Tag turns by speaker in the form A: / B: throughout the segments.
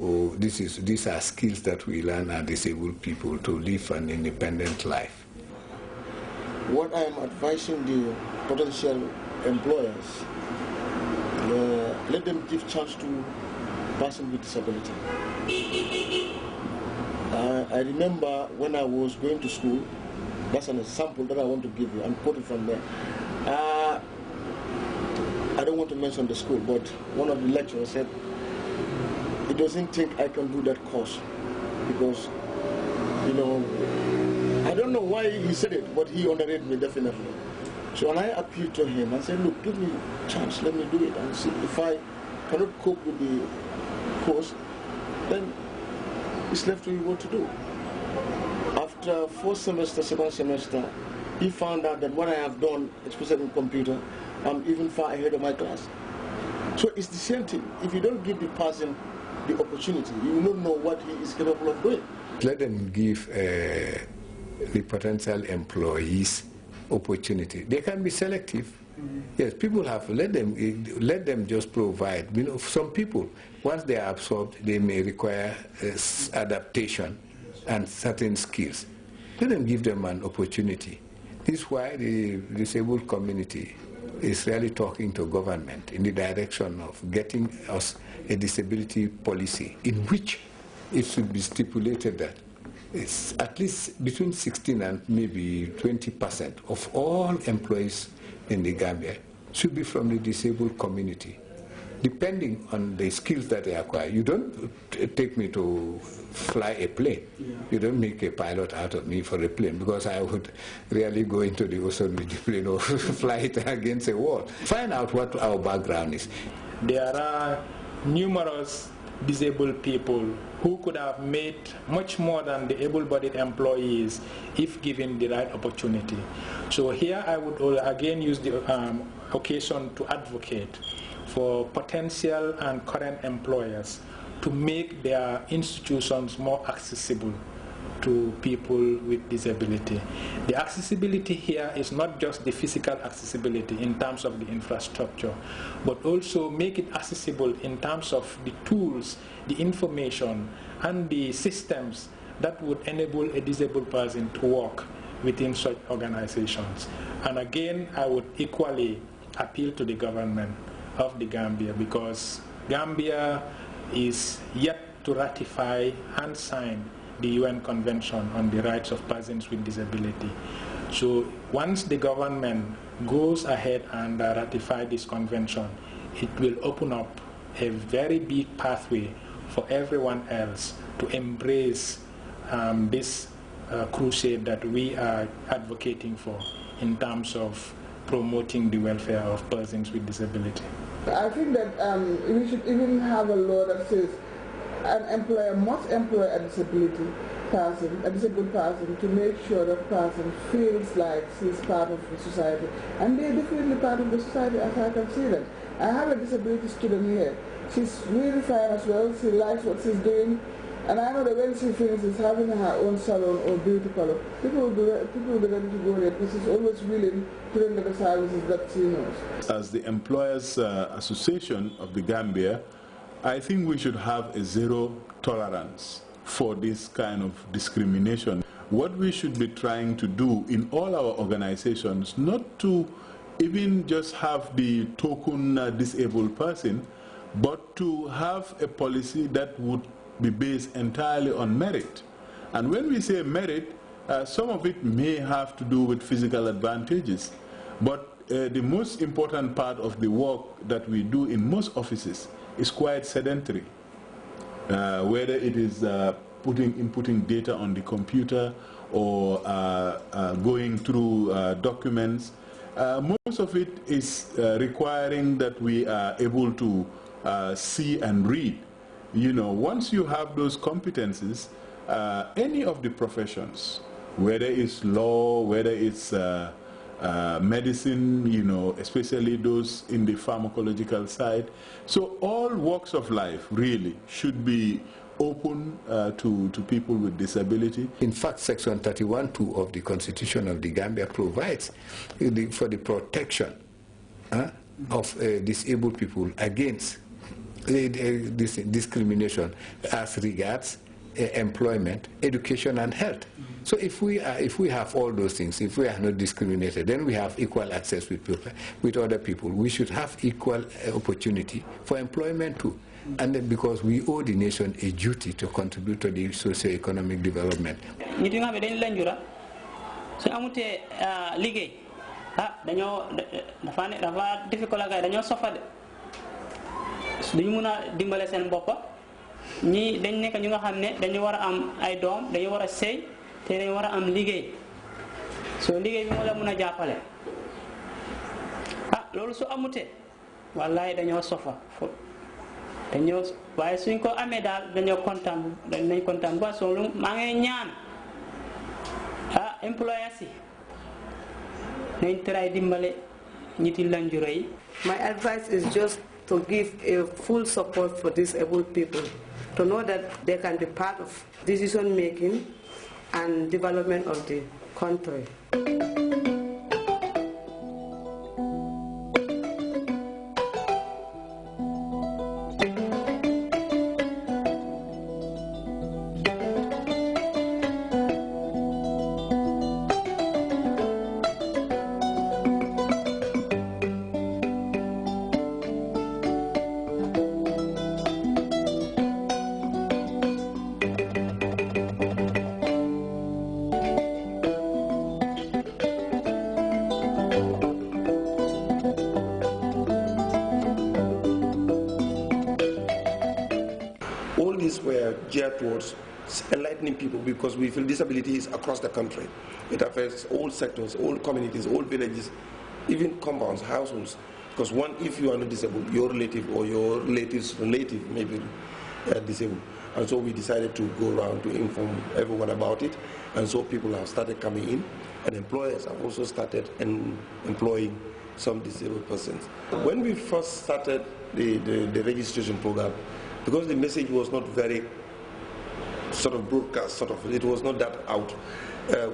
A: So these are skills that we learn as disabled people to live an independent life.
B: What I am advising the potential employers, let them give chance to persons with disability. I remember when I was going to school, that's an example that I want to give you and quote it from there. I don't want to mention the school, but one of the lecturers said, he doesn't think I can do that course because, you know, I don't know why he said it, but he underrated me definitely. So when I appealed to him and said, look, give me a chance, let me do it and see if I cannot cope with the course, then it's left to you what to do. After 4 semesters, 2nd semester, he found out that what I have done, especially in computer, I'm even far ahead of my class. So it's the same thing. If you don't give the person the opportunity, you will not know what he is capable of doing.
A: Let them give the potential employees opportunity. They can be selective. Yes, people have let them just provide. You know, some people, once they are absorbed, they may require adaptation and certain skills. Let them give them an opportunity. This is why the disabled community is really talking to government in the direction of getting us a disability policy in which it should be stipulated that it's at least between 16 and maybe 20% of all employees in the Gambia should be from the disabled community, depending on the skills that they acquire. You don't take me to fly a plane. Yeah. You don't make a pilot out of me for a plane, because I would really go into the ocean with the plane or fly it against a wall. Find out what our background is.
C: There are numerous disabled people who could have made much more than the able-bodied employees if given the right opportunity. So here I would again use the occasion to advocate for potential and current employers to make their institutions more accessible to people with disability. The accessibility here is not just the physical accessibility in terms of the infrastructure, but also make it accessible in terms of the tools, the information, and the systems that would enable a disabled person to work within such organizations. And again, I would equally appeal to the government of the Gambia, because Gambia is yet to ratify and sign the UN Convention on the Rights of Persons with Disability. So once the government goes ahead and ratify this convention, it will open up a very big pathway for everyone else to embrace this crusade that we are advocating for in terms of promoting the welfare of persons with disability.
D: I think that we should even have a law that says an employer must employ a disabled person to make sure that person feels like she's part of the society. And they're definitely part of the society, as I can see that. I have a disability student here. She's really fine as well. She likes what she's doing. And I know that when she finishes having her own salon or beauty parlor, people will be ready to go there, because she's always willing to render the services that she knows.
E: As the Employers Association of the Gambia, I think we should have a zero tolerance for this kind of discrimination. What we should be trying to do in all our organizations, not to even just have the token disabled person, but to have a policy that would be based entirely on merit. And when we say merit, some of it may have to do with physical advantages, but the most important part of the work that we do in most offices is quite sedentary, whether it is inputting data on the computer or going through documents. Most of it is requiring that we are able to see and read. You know, once you have those competencies, any of the professions, whether it's law, whether it's medicine, you know, especially those in the pharmacological side. So all walks of life really should be open to people with disability.
A: In fact, Section 31(2) of the Constitution of the Gambia provides for the protection of disabled people against this discrimination as regards employment, education, and health. So if we have all those things, if we are not discriminated, then we have equal access with other people. We should have equal opportunity for employment too. And then because we owe the nation a duty to contribute to the socio-economic development.
F: ñi dañ nekk ñu nga xam ne dañu war a am ay doom dañu war a sëy te dañu war a am liggéey soo liggéey bi moo la mun a jàppale loolu su amutee wallahi dañoo sofa dañoo waaye suñ ko amee daal dañoo kontaan dañ kontaan ba soo lu maa ngi ñaan employers yi nañ try dimbale ñiti lanjuro yi.
G: My advice is just to give a full support for disabled people, to know that they can be part of decision making and development of the country.
H: All these were geared towards enlightening people, because we feel disability is across the country. It affects all sectors, all communities, all villages, even compounds, households. Because if you are not disabled, your relative or your relative's relative may be disabled. And so we decided to go around to inform everyone about it. And so people have started coming in, and employers have also started employing some disabled persons. When we first started the registration program, because the message was not very sort of broadcast, it was not that out,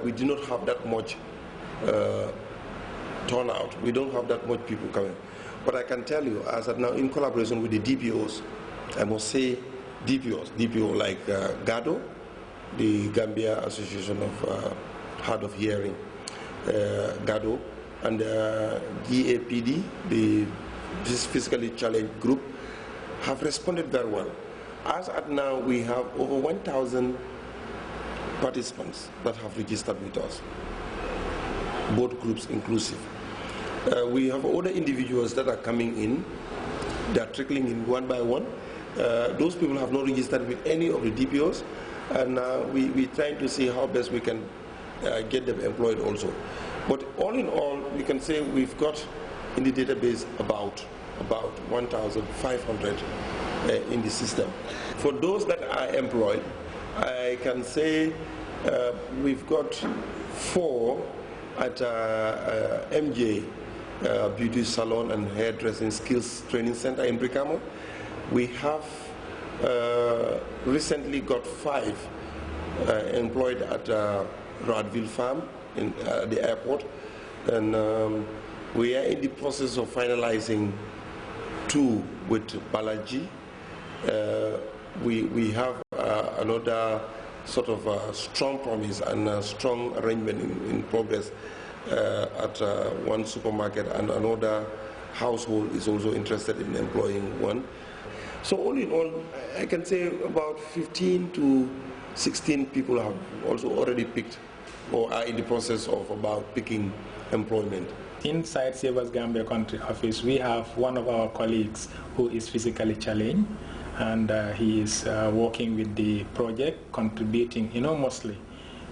H: we did not have that much turnout. We don't have that much people coming. But I can tell you, as of now, in collaboration with the DPOs, I must say DPO like GADO, the Gambia Association of Hard of Hearing, GADO, and GAPD, this physically challenged group, have responded very well. As at now, we have over 1,000 participants that have registered with us, both groups inclusive. We have other individuals that are coming in. They are trickling in one by one. Those people have not registered with any of the DPOs, and we're trying to see how best we can get them employed also. But all in all, we can say we've got in the database about 1,500 in the system. For those that are employed, I can say we've got 4 at MJ Beauty Salon and Hairdressing Skills Training Center in Brikamo. We have recently got 5 employed at Radville Farm in the airport, and we are in the process of finalizing 2 with Balaji. We have another sort of strong promise and a strong arrangement in progress at one supermarket, and another household is also interested in employing one. So all in all, I can say about 15 to 16 people have also already picked or are in the process of about picking employment.
C: Inside Savers Gambia Country Office, we have one of our colleagues who is physically challenged, and he is working with the project, contributing enormously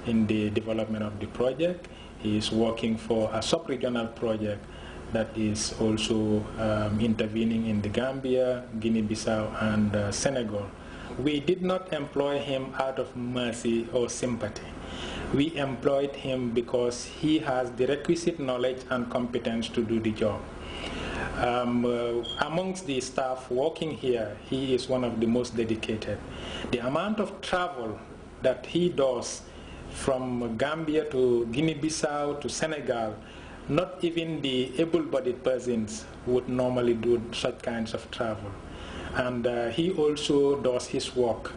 C: in the development of the project. He is working for a sub-regional project that is also intervening in the Gambia, Guinea-Bissau, and Senegal. We did not employ him out of mercy or sympathy. We employed him because he has the requisite knowledge and competence to do the job. Amongst the staff working here, he is one of the most dedicated. The amount of travel that he does from Gambia to Guinea-Bissau to Senegal, not even the able-bodied persons would normally do such kinds of travel. and he also does his work